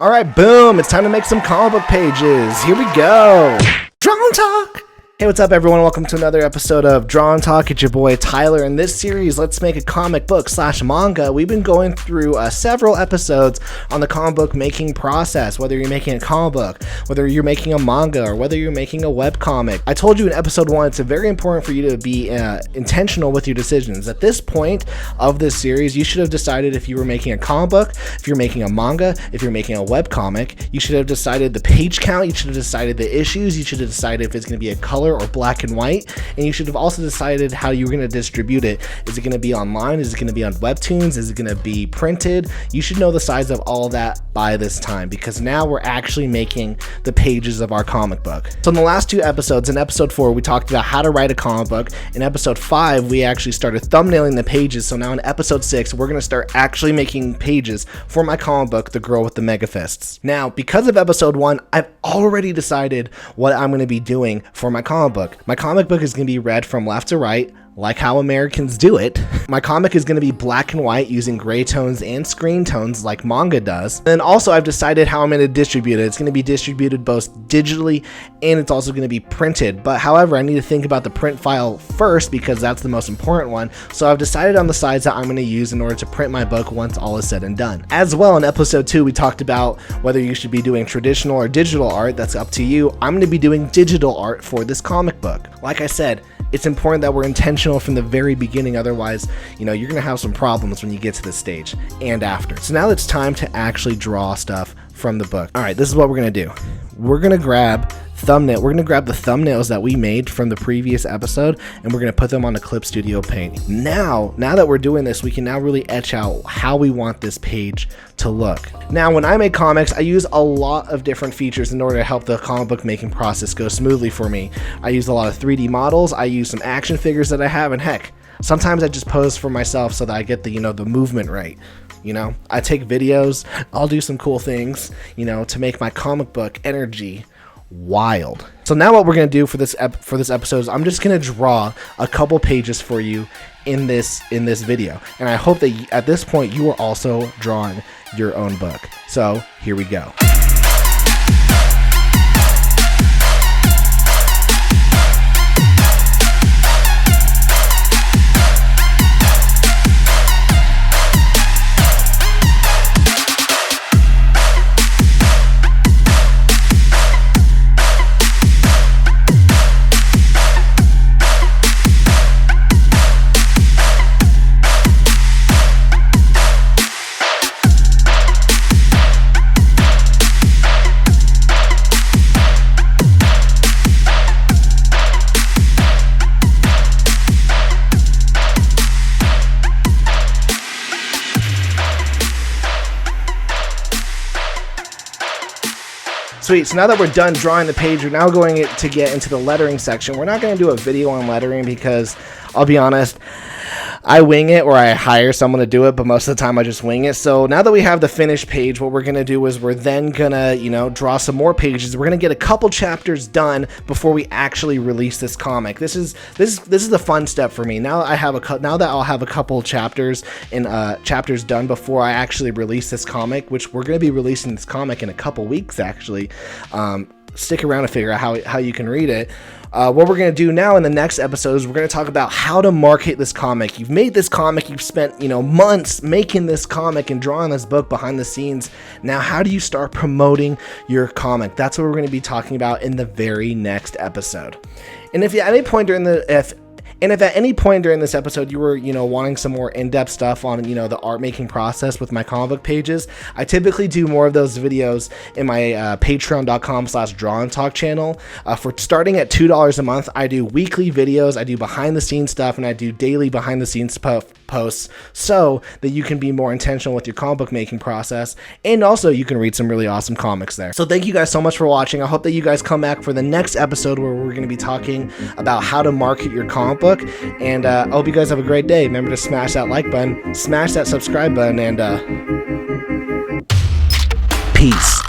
All right, boom. It's time to make some comic book pages. Here we go. Drawn Talk. Hey, what's up, everyone? Welcome to another episode of Drawn Talk. It's your boy Tyler. In this series, let's make a comic book / manga. We've been going through several episodes on the comic book making process, whether you're making a comic book, whether you're making a manga, or whether you're making a webcomic. I told you in episode 1, it's very important for you to be intentional with your decisions. At this point of this series, you should have decided if you were making a comic book, if you're making a manga, if you're making a webcomic. You should have decided the page count, you should have decided the issues, you should have decided if it's going to be a color or black and white, and you should have also decided how you're going to distribute it. Is it going to be online? Is it going to be on webtoons? Is it going to be printed? You should know the size of all of that by this time, because now we're actually making the pages of our comic book. So in the last 2 episodes, in episode 4 we talked about how to write a comic book. In episode 5 we actually started thumbnailing the pages. So now in episode 6 we're going to start actually making pages for my comic book, The Girl with the Mega Fists. Now, because of episode 1, I've already decided what I'm going to be doing for my comic book. My comic book is going to be read from left to right, like how Americans do it. My comic is going to be black and white using gray tones and screen tones like manga does. And also I've decided how I'm going to distribute it. It's going to be distributed both digitally and it's also going to be printed. But however, I need to think about the print file first because that's the most important one. So I've decided on the size that I'm going to use in order to print my book once all is said and done. As well, in episode 2 we talked about whether you should be doing traditional or digital art. That's up to you. I'm going to be doing digital art for this comic book. Like I said, it's important that we're intentional from the very beginning. Otherwise, you're going to have some problems when you get to this stage and after. So now it's time to actually draw stuff from the book. All right, this is what we're going to do. We're going to grab the thumbnails that we made from the previous episode, and we're going to put them on the Clip Studio Paint. Now that we're doing this, we can now really etch out how we want this page to look. Now, when I make comics, I use a lot of different features in order to help the comic book making process go smoothly for me. I use a lot of 3D models, I use some action figures that I have, and heck, sometimes I just pose for myself so that I get the movement right. I take videos, I'll do some cool things, to make my comic book energy wild. So now what we're going to do for this episode is I'm just going to draw a couple pages for you in this video. And I hope that at this point you are also drawing your own book. So here we go. Sweet, so now that we're done drawing the page, we're now going to get into the lettering section. We're not going to do a video on lettering because, I'll be honest, I wing it or I hire someone to do it, but most of the time I just wing it. So now that we have the finished page, what we're going to do is we're then going to, draw some more pages. We're going to get a couple chapters done before we actually release this comic. This is the fun step for me. Now that I'll have a couple chapters and chapters done before I actually release this comic, which we're going to be releasing this comic in a couple weeks actually. Stick around to figure out how you can read it. What we're going to do now in the next episode is we're going to talk about how to market this comic. You've made this comic, you've spent months making this comic and drawing this book behind the scenes. Now how do you start promoting your comic? That's what we're going to be talking about in the very next episode. And if at any point during this episode you were, wanting some more in-depth stuff on, the art making process with my comic book pages, I typically do more of those videos in my patreon.com/drawandtalk channel. For starting at $2 a month, I do weekly videos, I do behind the scenes stuff, and I do daily behind the scenes posts so that you can be more intentional with your comic book making process, and also you can read some really awesome comics there. So thank you guys so much for watching. I hope that you guys come back for the next episode where we're going to be talking about how to market your comic book, and I hope you guys have a great day. Remember to smash that like button, smash that subscribe button, and peace.